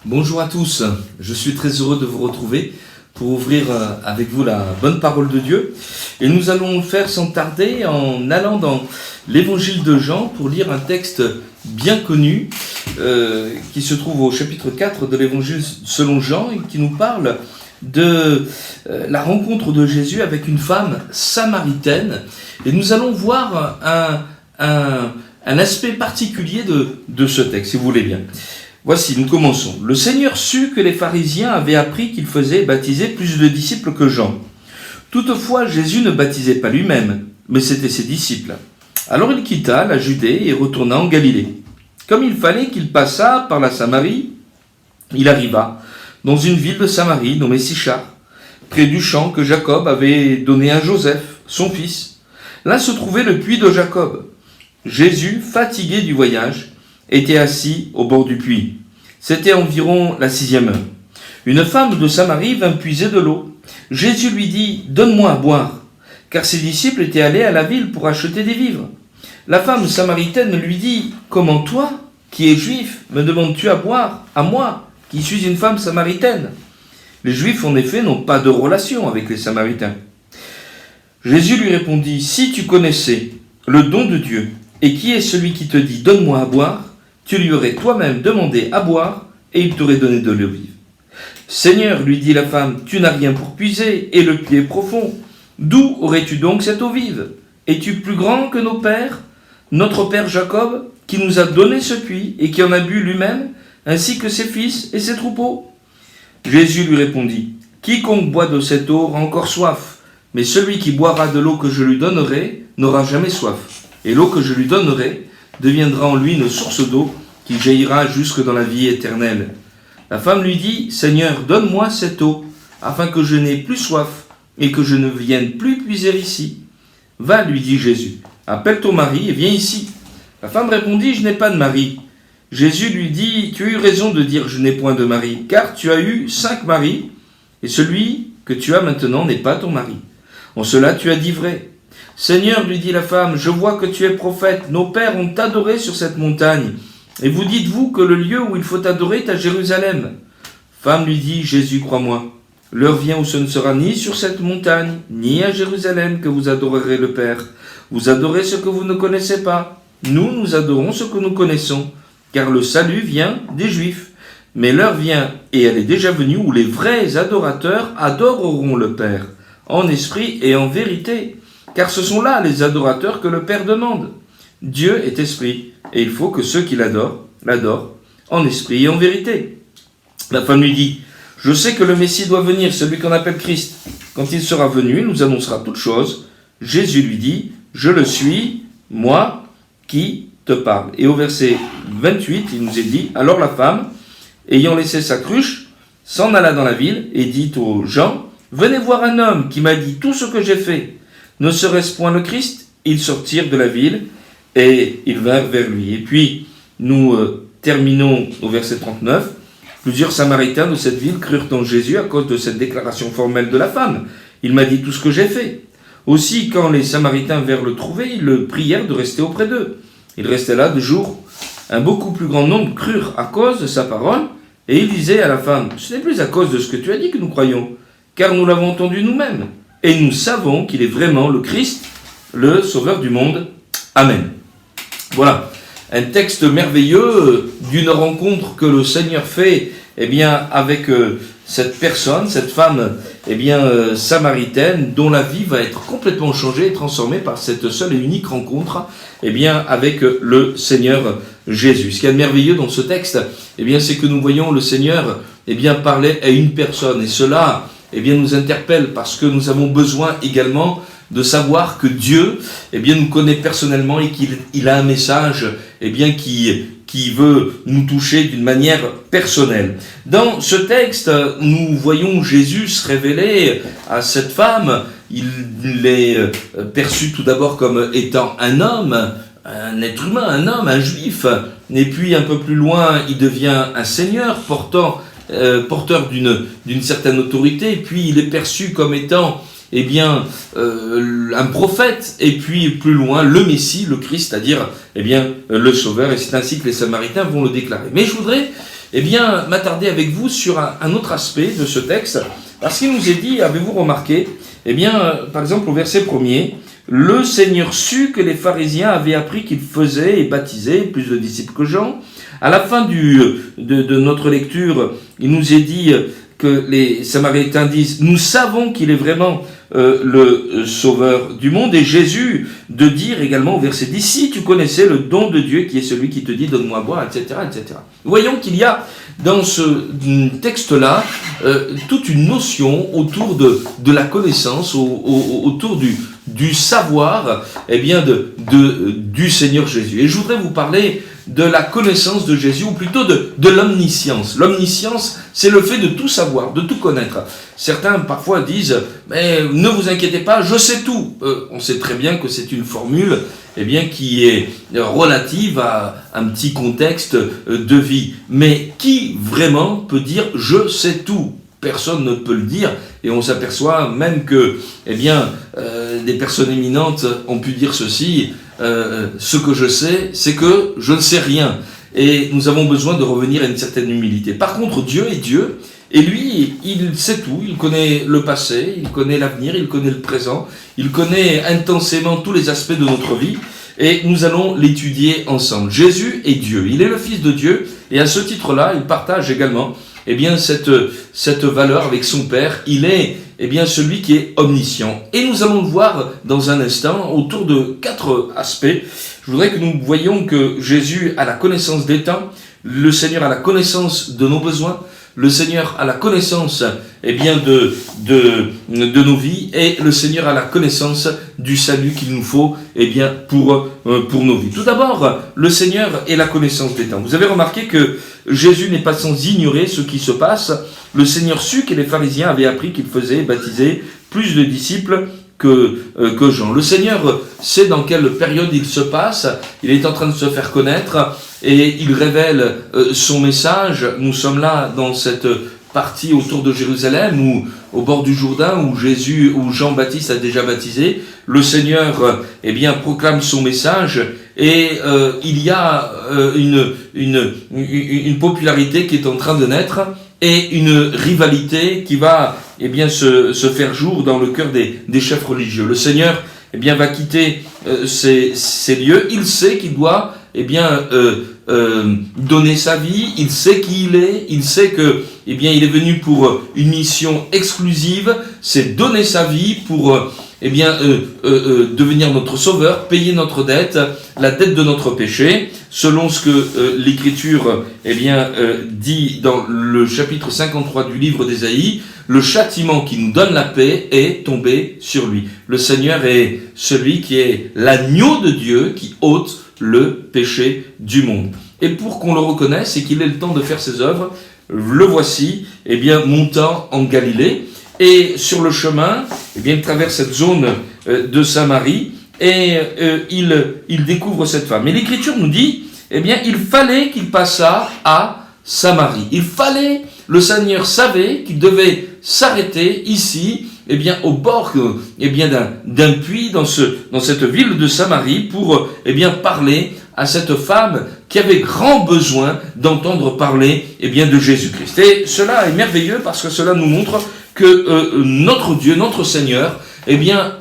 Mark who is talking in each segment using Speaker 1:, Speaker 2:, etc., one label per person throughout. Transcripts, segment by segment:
Speaker 1: Bonjour à tous, je suis très heureux de vous retrouver pour ouvrir avec vous la bonne parole de Dieu. Et nous allons le faire sans tarder en allant dans l'évangile de Jean pour lire un texte bien connu qui se trouve au chapitre 4 de l'évangile selon Jean et qui nous parle de la rencontre de Jésus avec une femme samaritaine. Et nous allons voir un aspect particulier de ce texte, si vous voulez bien. Voici, nous commençons. Le Seigneur sut que les pharisiens avaient appris qu'il faisait baptiser plus de disciples que Jean. Toutefois, Jésus ne baptisait pas lui-même, mais c'étaient ses disciples. Alors il quitta la Judée et retourna en Galilée. Comme il fallait qu'il passât par la Samarie, il arriva dans une ville de Samarie nommée Sychar, près du champ que Jacob avait donné à Joseph, son fils. Là se trouvait le puits de Jacob. Jésus, fatigué du voyage, était assis au bord du puits. C'était environ la 6e heure. Une femme de Samarie vint puiser de l'eau. Jésus lui dit « Donne-moi à boire », car ses disciples étaient allés à la ville pour acheter des vivres. La femme samaritaine lui dit « Comment toi, qui es juif, me demandes-tu à boire, à moi, qui suis une femme samaritaine ?» Les Juifs, en effet, n'ont pas de relation avec les Samaritains. Jésus lui répondit « Si tu connaissais le don de Dieu, et qui est celui qui te dit « Donne-moi à boire », tu lui aurais toi-même demandé à boire, et il t'aurait donné de l'eau vive. « Seigneur, lui dit la femme, tu n'as rien pour puiser, et le puits est profond. D'où aurais-tu donc cette eau vive? Es-tu plus grand que nos pères, notre père Jacob, qui nous a donné ce puits, et qui en a bu lui-même, ainsi que ses fils et ses troupeaux ?» Jésus lui répondit, « Quiconque boit de cette eau aura encore soif, mais celui qui boira de l'eau que je lui donnerai n'aura jamais soif. Et l'eau que je lui donnerai deviendra en lui une source d'eau qui jaillira jusque dans la vie éternelle. » La femme lui dit, « Seigneur, donne-moi cette eau, afin que je n'ai plus soif et que je ne vienne plus puiser ici. » « Va, lui dit Jésus, appelle ton mari et viens ici. » La femme répondit, « Je n'ai pas de mari. » Jésus lui dit, « Tu as eu raison de dire, je n'ai point de mari, car tu as eu 5 maris, et celui que tu as maintenant n'est pas ton mari. En cela tu as dit vrai. » « Seigneur, lui dit la femme, je vois que tu es prophète. Nos pères ont adoré sur cette montagne. Et vous dites-vous que le lieu où il faut adorer est à Jérusalem. Femme lui dit, Jésus, crois-moi, l'heure vient où ce ne sera ni sur cette montagne, ni à Jérusalem que vous adorerez le Père. Vous adorez ce que vous ne connaissez pas. Nous adorons ce que nous connaissons, car le salut vient des Juifs. Mais l'heure vient, et elle est déjà venue, où les vrais adorateurs adoreront le Père, en esprit et en vérité. Car ce sont là les adorateurs que le Père demande. Dieu est esprit, et il faut que ceux qui l'adorent en esprit et en vérité. La femme lui dit, « Je sais que le Messie doit venir, celui qu'on appelle Christ. Quand il sera venu, il nous annoncera toutes choses. » Jésus lui dit, « Je le suis, moi qui te parle. » Et au verset 28, il nous est dit, « Alors la femme, ayant laissé sa cruche, s'en alla dans la ville et dit aux gens, « Venez voir un homme qui m'a dit tout ce que j'ai fait. Ne serait-ce point le Christ ?» Ils sortirent de la ville et ils vinrent vers lui. Et puis, nous terminons au verset 39. Plusieurs Samaritains de cette ville crurent en Jésus à cause de cette déclaration formelle de la femme. Il m'a dit tout ce que j'ai fait. Aussi, quand les Samaritains vinrent le trouver, ils le prièrent de rester auprès d'eux. Il restait là 2 jours. Un beaucoup plus grand nombre crurent à cause de sa parole, et il disait à la femme, « Ce n'est plus à cause de ce que tu as dit que nous croyons, car nous l'avons entendu nous-mêmes. Et nous savons qu'il est vraiment le Christ, le Sauveur du monde. Amen. » Voilà, un texte merveilleux d'une rencontre que le Seigneur fait avec cette personne, cette femme samaritaine, dont la vie va être complètement changée et transformée par cette seule et unique rencontre avec le Seigneur Jésus. Ce qui est merveilleux dans ce texte, c'est que nous voyons le Seigneur parler à une personne, et cela nous interpelle parce que nous avons besoin également de savoir que Dieu nous connaît personnellement et qu'il a un message qui veut nous toucher d'une manière personnelle. Dans ce texte, nous voyons Jésus se révéler à cette femme. Il est perçu tout d'abord comme étant un homme, un être humain, un homme, un juif. Et puis un peu plus loin, il devient un seigneur porteur d'une certaine autorité. Et puis il est perçu comme étant un prophète, et puis plus loin, le Messie, le Christ, c'est-à-dire le Sauveur, et c'est ainsi que les Samaritains vont le déclarer. Mais je voudrais eh bien, m'attarder avec vous sur un autre aspect de ce texte, parce qu'il nous est dit, avez-vous remarqué, eh bien, par exemple, au verset 1er, le Seigneur sut que les pharisiens avaient appris qu'il faisait et baptisait plus de disciples que Jean. À la fin de notre lecture, il nous est dit que les Samaritains disent « Nous savons qu'il est vraiment le sauveur du monde ». Et Jésus de dire également au verset 10 « Si tu connaissais le don de Dieu qui est celui qui te dit « Donne-moi à boire », etc. etc. » Voyons qu'il y a dans ce texte-là toute une notion autour de la connaissance, autour du savoir eh bien du Seigneur Jésus. Et je voudrais vous parler de la connaissance de Jésus, ou plutôt de l'omniscience. L'omniscience, c'est le fait de tout savoir, de tout connaître. Certains parfois disent, mais ne vous inquiétez pas, je sais tout. On sait très bien que c'est une formule eh bien, qui est relative à un petit contexte de vie. Mais qui vraiment peut dire « je sais tout » ? Personne ne peut le dire, et on s'aperçoit même que eh bien, des personnes éminentes ont pu dire ceci, ce que je sais, c'est que je ne sais rien. Et nous avons besoin de revenir à une certaine humilité. Par contre, Dieu est Dieu, et lui, il sait tout, il connaît le passé, il connaît l'avenir, il connaît le présent, il connaît intensément tous les aspects de notre vie, et nous allons l'étudier ensemble. Jésus est Dieu, il est le Fils de Dieu, et à ce titre-là, il partage également eh bien, cette valeur avec son Père. Il est eh bien, celui qui est omniscient. Et nous allons le voir dans un instant autour de 4 aspects. Je voudrais que nous voyions que Jésus a la connaissance des temps, le Seigneur a la connaissance de nos besoins, le Seigneur a la connaissance eh bien, de nos vies, et le Seigneur a la connaissance du salut qu'il nous faut eh bien, pour nos vies. Tout d'abord, le Seigneur est la connaissance des temps. Vous avez remarqué que Jésus n'est pas sans ignorer ce qui se passe. Le Seigneur sut que les pharisiens avaient appris qu'il faisait baptiser plus de disciples que Jean. Le Seigneur sait dans quelle période il se passe, il est en train de se faire connaître et il révèle son message. Nous sommes là dans cette partie autour de Jérusalem, ou au bord du Jourdain, où Jean-Baptiste a déjà baptisé. Le Seigneur eh bien, proclame son message, et il y a une popularité qui est en train de naître, et une rivalité qui va eh bien, se faire jour dans le cœur des chefs religieux. Le Seigneur eh bien, va quitter ces lieux. Il sait qu'il doit eh bien, donner sa vie, il sait qui il est, il sait que eh bien, il est venu pour une mission exclusive, c'est donner sa vie pour eh bien, devenir notre sauveur, payer notre dette, la dette de notre péché, selon ce que l'Écriture eh bien, dit dans le chapitre 53 du livre d'Ésaïe. Le châtiment qui nous donne la paix est tombé sur lui. Le Seigneur est celui qui est l'agneau de Dieu qui ôte le péché du monde. Et pour qu'on le reconnaisse et qu'il ait le temps de faire ses œuvres, le voici eh bien, montant en Galilée. Et sur le chemin, eh bien, il traverse cette zone de Samarie, et il découvre cette femme. Et l'Écriture nous dit, eh bien, il fallait qu'il passât à Samarie. Le Seigneur savait qu'il devait s'arrêter ici, eh bien, au bord eh bien, d'un puits dans cette ville de Samarie pour eh bien, parler à cette femme qui avait grand besoin d'entendre parler eh bien, de Jésus-Christ. Et cela est merveilleux parce que cela nous montre que notre Dieu, notre Seigneur, eh bien,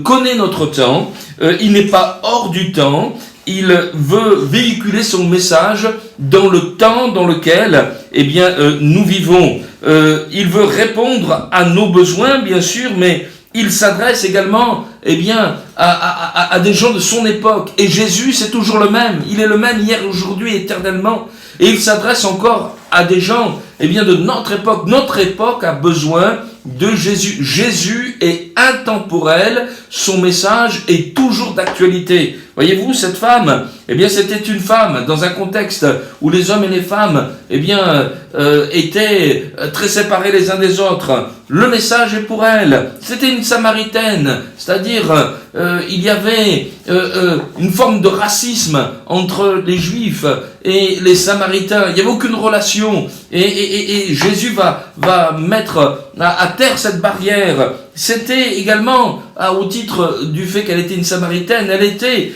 Speaker 1: connaît notre temps. Il n'est pas hors du temps. Il veut véhiculer son message dans le temps dans lequel eh bien, nous vivons. Il veut répondre à nos besoins, bien sûr, mais il s'adresse également eh bien, à des gens de son époque. Et Jésus, c'est toujours le même. Il est le même hier, aujourd'hui, éternellement. Et il s'adresse encore à des gens eh bien, de notre époque. Notre époque a besoin de Jésus. Jésus est intemporel. Son message est toujours d'actualité. Voyez-vous, cette femme, eh bien, c'était une femme dans un contexte où les hommes et les femmes, eh bien, étaient très séparés les uns des autres. Le message est pour elle. C'était une Samaritaine, c'est-à-dire, il y avait une forme de racisme entre les Juifs et les Samaritains. Il n'y avait aucune relation. Et Jésus va mettre à terre cette barrière. c'était également, au titre du fait qu'elle était une Samaritaine, elle était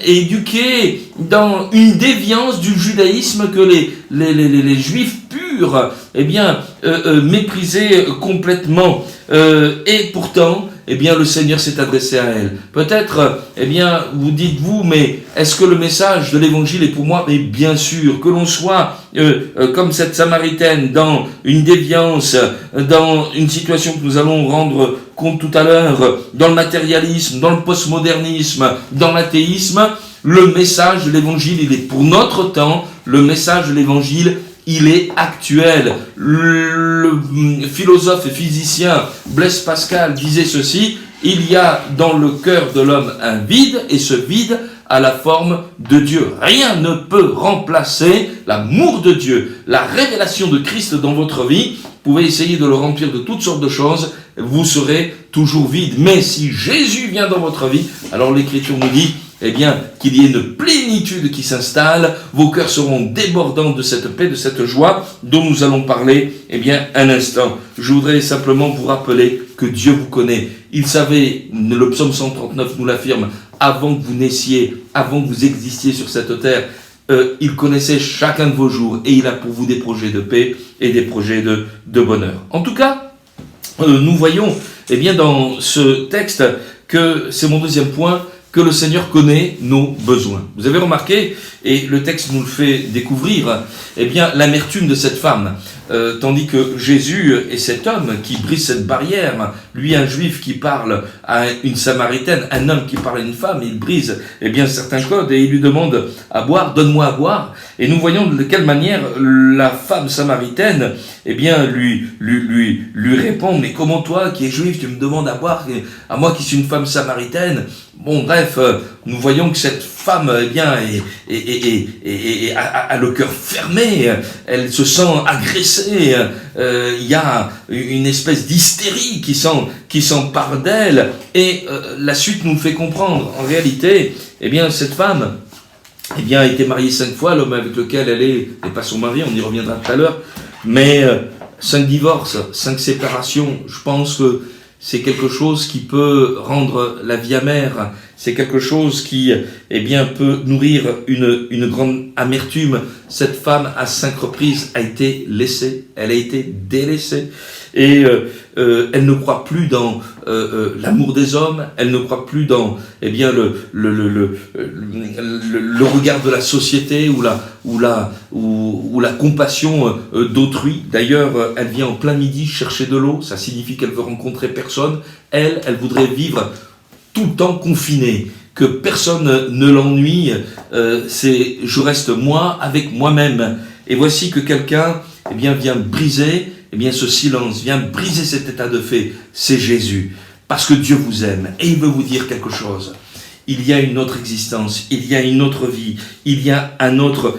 Speaker 1: éduquée dans une déviance du judaïsme que les Juifs purs méprisaient complètement. Et pourtant, le Seigneur s'est adressé à elle. Peut-être, vous dites-vous, mais est-ce que le message de l'Évangile est pour moi? Mais bien sûr, que l'on soit comme cette Samaritaine dans une déviance, dans une situation que nous allons rendre compte tout à l'heure, dans le matérialisme, dans le postmodernisme, dans l'athéisme, le message de l'Évangile, il est pour notre temps, le message de l'Évangile, il est actuel. Le philosophe et physicien Blaise Pascal disait ceci: il y a dans le cœur de l'homme un vide, et ce vide a la forme de Dieu. Rien ne peut remplacer l'amour de Dieu, la révélation de Christ dans votre vie. Vous pouvez essayer de le remplir de toutes sortes de choses, vous serez toujours vide. Mais si Jésus vient dans votre vie, alors l'Écriture nous dit qu'il y ait une plénitude qui s'installe, vos cœurs seront débordants de cette paix, de cette joie dont nous allons parler un instant. Je voudrais simplement vous rappeler que Dieu vous connaît. Il savait, le psaume 139 nous l'affirme, avant que vous naissiez, avant que vous existiez sur cette terre, il connaissait chacun de vos jours et il a pour vous des projets de paix et des projets de bonheur. En tout cas, nous voyons dans ce texte que c'est mon deuxième point, que le Seigneur connaît nos besoins. Vous avez remarqué, et le texte nous le fait découvrir, l'amertume de cette femme. Tandis que Jésus est cet homme qui brise cette barrière, lui un juif qui parle à une samaritaine, un homme qui parle à une femme, il brise certains codes et il lui demande à boire, donne-moi à boire. Et nous voyons de quelle manière la femme samaritaine lui répond: mais comment toi qui es juif tu me demandes à boire, à moi qui suis une femme samaritaine? Bon, bref, nous voyons que cette femme, a le cœur fermé, elle se sent agressée, il y a une espèce d'hystérie qui s'empare d'elle, et la suite nous le fait comprendre. En réalité, cette femme, a été mariée 5 fois, l'homme avec lequel elle n'est pas son mari, on y reviendra tout à l'heure, mais 5 divorces, 5 séparations, je pense que c'est quelque chose qui peut rendre la vie amère, c'est quelque chose qui peut nourrir une grande amertume. Cette femme, à 5 reprises, a été laissée, elle a été délaissée, et elle ne croit plus dans l'amour des hommes, elle ne croit plus dans le regard de la société ou la compassion d'autrui. D'ailleurs, elle vient en plein midi chercher de l'eau, ça signifie qu'elle veut rencontrer personne. Elle voudrait vivre tout le temps confinée, que personne ne l'ennuie, c'est je reste moi avec moi-même. Et voici que quelqu'un vient briser ce silence, vient briser cet état de fait. C'est Jésus, parce que Dieu vous aime et il veut vous dire quelque chose. Il y a une autre existence, il y a une autre vie, il y a un autre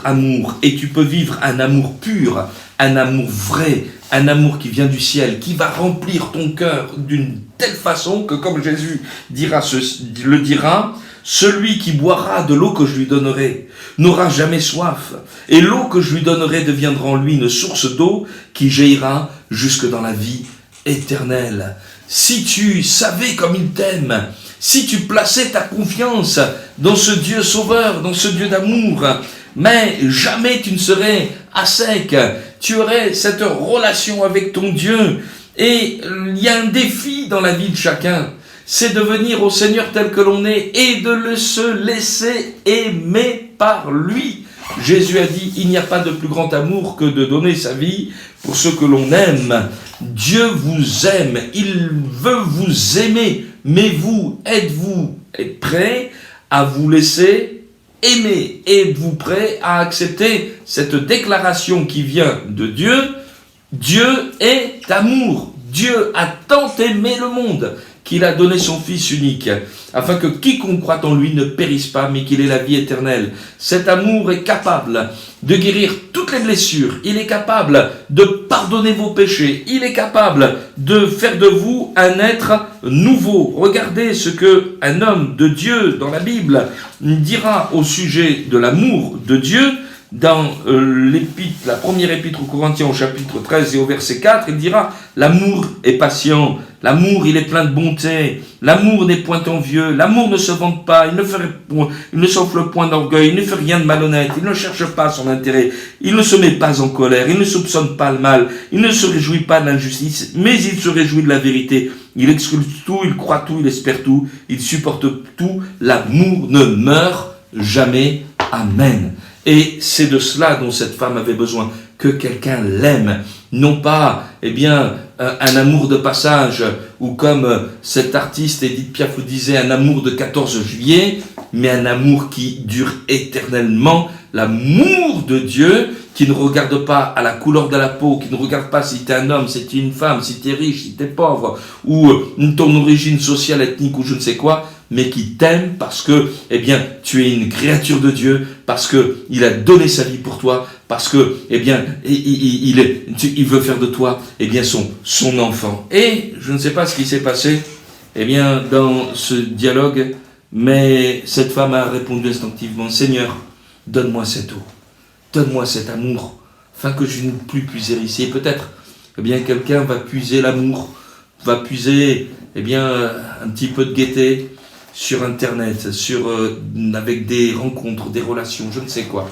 Speaker 1: amour, et tu peux vivre un amour pur, un amour vrai, un amour qui vient du ciel, qui va remplir ton cœur d'une telle façon que, comme Jésus le dira, celui qui boira de l'eau que je lui donnerai n'aura jamais soif, et l'eau que je lui donnerai deviendra en lui une source d'eau qui jaillira jusque dans la vie éternelle. Si tu savais comme il t'aime, si tu plaçais ta confiance dans ce Dieu sauveur, dans ce Dieu d'amour, mais jamais tu ne serais à sec, tu aurais cette relation avec ton Dieu. Et il y a un défi dans la vie de chacun, c'est de venir au Seigneur tel que l'on est et de se laisser aimer par lui. Jésus a dit: il n'y a pas de plus grand amour que de donner sa vie pour ceux que l'on aime. Dieu vous aime, il veut vous aimer, mais vous, êtes-vous prêt à vous laisser aimer? Êtes-vous prêt à accepter cette déclaration qui vient de Dieu? Dieu est amour. Dieu a tant aimé le monde qu'il a donné son Fils unique, afin que quiconque croit en lui ne périsse pas, mais qu'il ait la vie éternelle. Cet amour est capable de guérir toutes les blessures, il est capable de pardonner vos péchés, il est capable de faire de vous un être nouveau. Regardez ce qu'un homme de Dieu dans la Bible dira au sujet de l'amour de Dieu. dans la première épître aux Corinthiens au chapitre 13 et au verset 4, il dira « L'amour est patient, l'amour il est plein de bonté, l'amour n'est point envieux, l'amour ne se vante pas, il ne s'enfle point d'orgueil, il ne fait rien de malhonnête, il ne cherche pas son intérêt, il ne se met pas en colère, il ne soupçonne pas le mal, il ne se réjouit pas de l'injustice, mais il se réjouit de la vérité. Il exclut tout, il croit tout, il espère tout, il supporte tout, l'amour ne meurt jamais. Amen. » Et c'est de cela dont cette femme avait besoin, que quelqu'un l'aime, non pas, un amour de passage, ou comme cet artiste Édith Piaf le disait, un amour de 14 juillet, mais un amour qui dure éternellement, l'amour de Dieu, qui ne regarde pas à la couleur de la peau, qui ne regarde pas si tu es un homme, si tu es une femme, si tu es riche, si tu es pauvre, ou ton origine sociale, ethnique, ou je ne sais quoi, mais qui t'aime parce que, tu es une créature de Dieu, parce que il a donné sa vie pour toi, parce que, il veut faire de toi, son enfant. Et je ne sais pas ce qui s'est passé, dans ce dialogue, mais cette femme a répondu instinctivement, Seigneur, donne-moi cette eau, donne-moi cet amour, afin que je ne plus puiser ici. Et peut-être, quelqu'un va puiser l'amour, va puiser, un petit peu de gaieté, sur Internet, avec des rencontres, des relations, je ne sais quoi.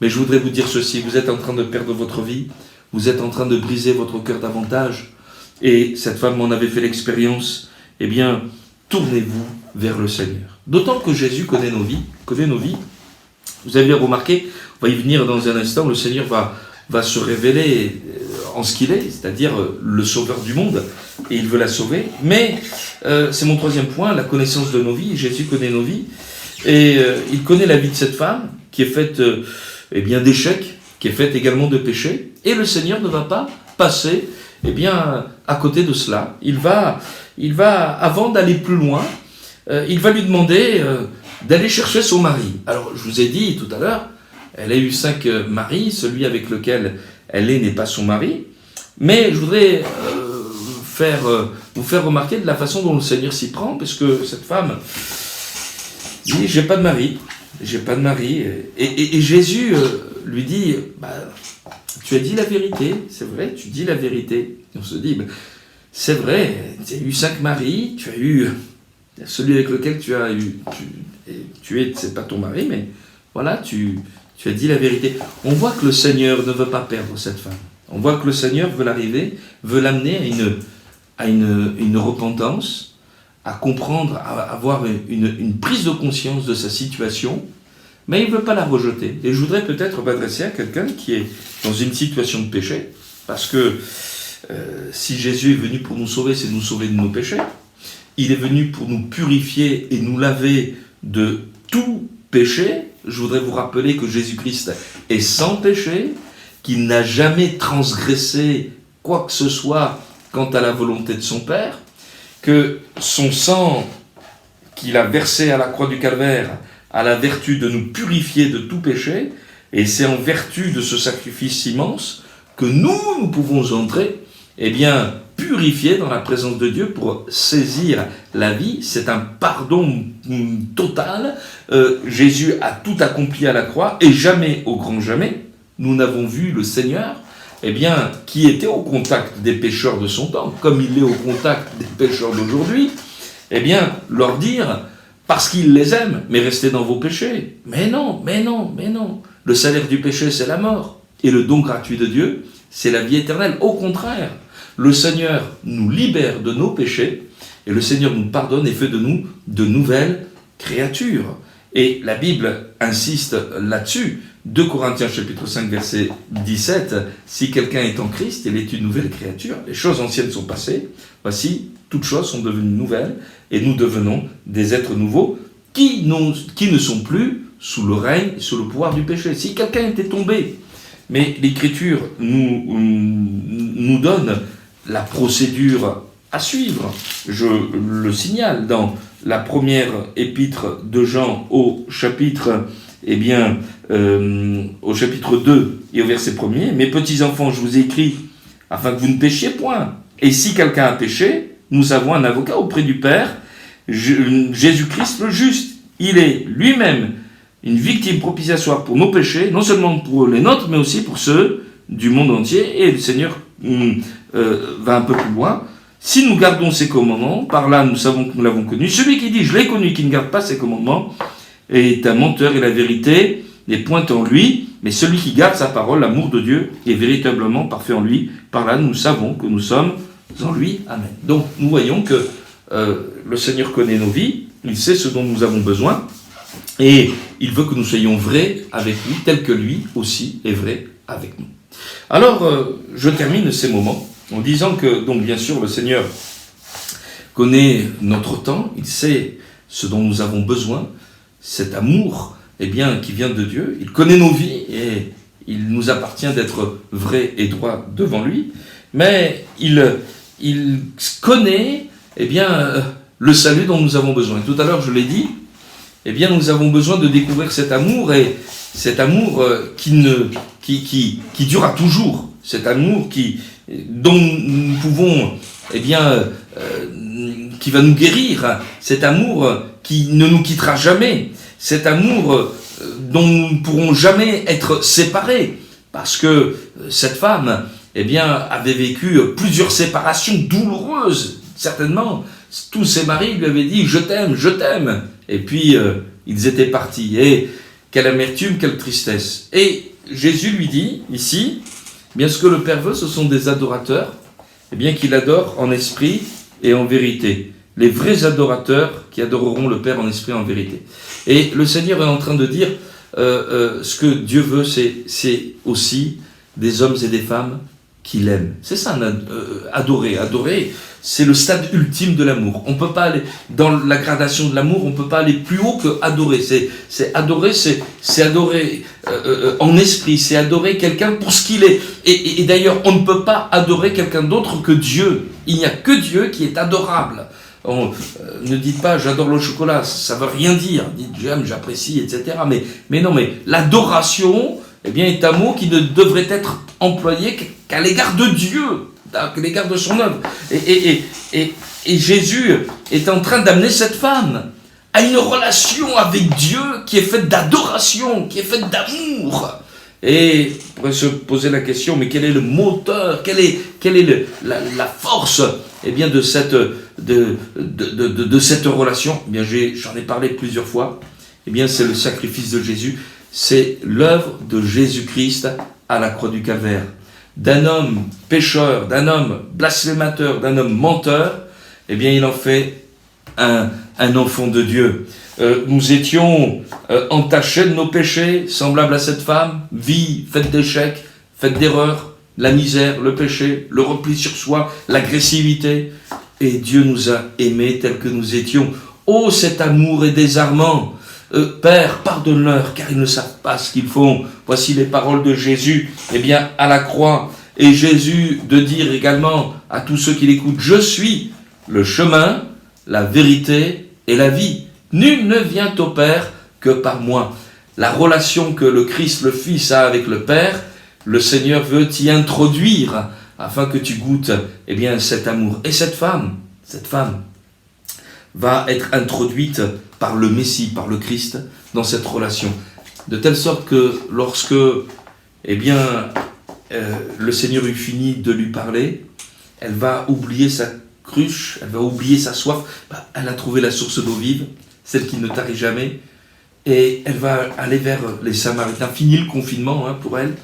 Speaker 1: Mais je voudrais vous dire ceci, vous êtes en train de perdre votre vie, vous êtes en train de briser votre cœur davantage, et cette femme m'en avait fait l'expérience, tournez-vous vers le Seigneur. D'autant que Jésus connaît nos vies. Vous avez remarqué, on va y venir dans un instant, le Seigneur va se révéler en ce qu'il est, c'est-à-dire le sauveur du monde, et il veut la sauver. Mais c'est mon troisième point, la connaissance de nos vies. Jésus connaît nos vies, et il connaît la vie de cette femme, qui est faite d'échecs, qui est faite également de péchés, et le Seigneur ne va pas passer à côté de cela. Il va avant d'aller plus loin, il va lui demander d'aller chercher son mari. Alors, je vous ai dit tout à l'heure, elle a eu 5 maris, celui avec lequel elle est n'est pas son mari, mais je voudrais vous faire remarquer de la façon dont le Seigneur s'y prend, parce que cette femme dit « j'ai pas de mari ». Et Jésus lui dit « tu as dit la vérité, c'est vrai, tu dis la vérité ». Et on se dit « c'est vrai, tu as eu 5 maris, tu as eu celui avec lequel c'est pas ton mari, mais voilà, tu as dit la vérité ». On voit que le Seigneur ne veut pas perdre cette femme. On voit que le Seigneur veut l'amener à une repentance, à comprendre, à avoir une prise de conscience de sa situation, mais il ne veut pas la rejeter. Et je voudrais peut-être m'adresser à quelqu'un qui est dans une situation de péché, parce que si Jésus est venu pour nous sauver, c'est nous sauver de nos péchés. Il est venu pour nous purifier et nous laver de tout péché. Je voudrais vous rappeler que Jésus-Christ est sans péché, qu'il n'a jamais transgressé quoi que ce soit quant à la volonté de son Père, que son sang qu'il a versé à la croix du Calvaire a la vertu de nous purifier de tout péché, et c'est en vertu de ce sacrifice immense que nous pouvons entrer, purifiés dans la présence de Dieu pour saisir la vie. C'est un pardon total. Jésus a tout accompli à la croix, et jamais, au grand jamais, nous n'avons vu le Seigneur, qui était au contact des pécheurs de son temps, comme il est au contact des pécheurs d'aujourd'hui, leur dire, parce qu'il les aime, mais restez dans vos péchés. Mais non. Le salaire du péché, c'est la mort. Et le don gratuit de Dieu, c'est la vie éternelle. Au contraire, le Seigneur nous libère de nos péchés, et le Seigneur nous pardonne et fait de nous de nouvelles créatures. Et la Bible insiste là-dessus. 2 Corinthiens chapitre 5 verset 17, si quelqu'un est en Christ, il est une nouvelle créature. Les choses anciennes sont passées, voici, toutes choses sont devenues nouvelles, et nous devenons des êtres nouveaux qui ne sont plus sous le règne, sous le pouvoir du péché. Si quelqu'un était tombé, mais l'Écriture nous donne la procédure à suivre. Je le signale dans la première épître de Jean au chapitre, au chapitre 2 et au verset 1er, « Mes petits enfants, je vous ai écrit afin que vous ne péchiez point. Et si quelqu'un a péché, nous avons un avocat auprès du Père, Jésus-Christ le juste. Il est lui-même une victime propitiatoire pour nos péchés, non seulement pour les nôtres, mais aussi pour ceux du monde entier. Et le Seigneur va un peu plus loin. Si nous gardons ses commandements, par là nous savons que nous l'avons connu. Celui qui dit « je l'ai connu » qui ne garde pas ses commandements est un menteur et la vérité n'est point en lui. Mais celui qui garde sa parole, l'amour de Dieu, est véritablement parfait en lui. Par là nous savons que nous sommes en lui. Amen. Donc nous voyons que le Seigneur connaît nos vies, il sait ce dont nous avons besoin, et il veut que nous soyons vrais avec lui, tel que lui aussi est vrai avec nous. Alors, je termine ces moments en disant que, donc bien sûr, le Seigneur connaît notre temps, il sait ce dont nous avons besoin, cet amour qui vient de Dieu, il connaît nos vies et il nous appartient d'être vrais et droits devant lui, mais il connaît le salut dont nous avons besoin. Et tout à l'heure, je l'ai dit, nous avons besoin de découvrir cet amour, et cet amour qui durera toujours, cet amour dont nous pouvons, qui va nous guérir, cet amour qui ne nous quittera jamais, cet amour dont nous ne pourrons jamais être séparés, parce que cette femme avait vécu plusieurs séparations douloureuses, certainement. Tous ses maris lui avaient dit « je t'aime, je t'aime ». Et puis, ils étaient partis. Et quelle amertume, quelle tristesse. Et Jésus lui dit, ici, ce que le Père veut, ce sont des adorateurs, qu'il adore en esprit et en vérité. Les vrais adorateurs qui adoreront le Père en esprit et en vérité. Et le Seigneur est en train de dire, ce que Dieu veut, c'est aussi des hommes et des femmes qui l'aiment. C'est ça, adorer. Adorer, c'est le stade ultime de l'amour. On ne peut pas aller dans la gradation de l'amour, on ne peut pas aller plus haut que adorer. C'est adorer, c'est adorer en esprit, c'est adorer quelqu'un pour ce qu'il est. Et d'ailleurs, on ne peut pas adorer quelqu'un d'autre que Dieu. Il n'y a que Dieu qui est adorable. Ne dites pas j'adore le chocolat, ça ne veut rien dire. Dites j'aime, j'apprécie, etc. Mais non, mais l'adoration est un mot qui ne devrait être employé qu'à l'égard de Dieu, à l'égard de son œuvre. Et Jésus est en train d'amener cette femme à une relation avec Dieu qui est faite d'adoration, qui est faite d'amour. Et on pourrait se poser la question, mais quel est le moteur, quelle est la force de cette relation? J'en ai parlé plusieurs fois. C'est le sacrifice de Jésus. C'est l'œuvre de Jésus-Christ à la croix du Calvaire. D'un homme pécheur, d'un homme blasphémateur, d'un homme menteur, il en fait un enfant de Dieu. Nous étions entachés de nos péchés, semblables à cette femme, vie faite d'échecs, faite d'erreurs, la misère, le péché, le repli sur soi, l'agressivité. Et Dieu nous a aimés tels que nous étions. Oh, cet amour est désarmant. Père, pardonne-leur, car ils ne savent pas ce qu'ils font. Voici les paroles de Jésus, à la croix. Et Jésus de dire également à tous ceux qui l'écoutent, je suis le chemin, la vérité et la vie. Nul ne vient au Père que par moi. La relation que le Christ, le Fils, a avec le Père, le Seigneur veut t'y introduire afin que tu goûtes cet amour. Et cette femme va être introduite par le Messie, par le Christ, dans cette relation. De telle sorte que lorsque le Seigneur eut fini de lui parler, elle va oublier sa cruche, elle va oublier sa soif. Elle a trouvé la source d'eau vive, celle qui ne tarit jamais, et elle va aller vers les Samaritains. Fini le confinement pour elle,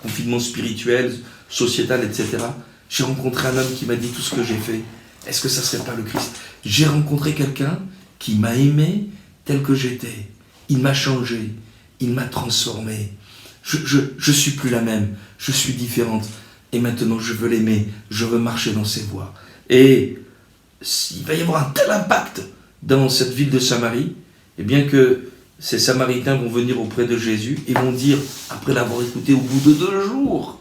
Speaker 1: confinement spirituel, sociétal, etc. J'ai rencontré un homme qui m'a dit tout ce que j'ai fait. Est-ce que ça ne serait pas le Christ? J'ai rencontré quelqu'un qui m'a aimé tel que j'étais. Il m'a changé, il m'a transformé. Je suis plus la même, je suis différente. Et maintenant, je veux l'aimer, je veux marcher dans ses voies. Et il va y avoir un tel impact dans cette ville de Samarie, que ces Samaritains vont venir auprès de Jésus et vont dire, après l'avoir écouté au bout de 2 jours,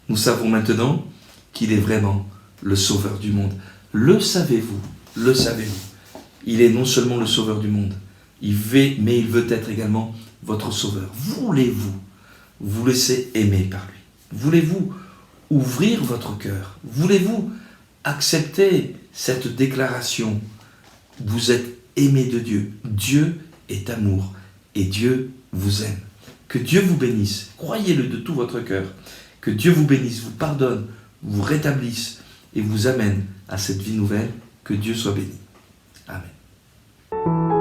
Speaker 1: nous savons maintenant qu'il est vraiment le sauveur du monde. Le savez-vous? Le savez-vous? Il est non seulement le sauveur du monde, mais il veut être également votre sauveur. Voulez-vous vous laisser aimer par lui? Voulez-vous ouvrir votre cœur? Voulez-vous accepter cette déclaration? Vous êtes aimé de Dieu. Dieu est amour. et Dieu vous aime. Que Dieu vous bénisse. Croyez-le de tout votre cœur. Que Dieu vous bénisse, vous pardonne, vous rétablisse et vous amène à cette vie nouvelle. Que Dieu soit béni. Amen.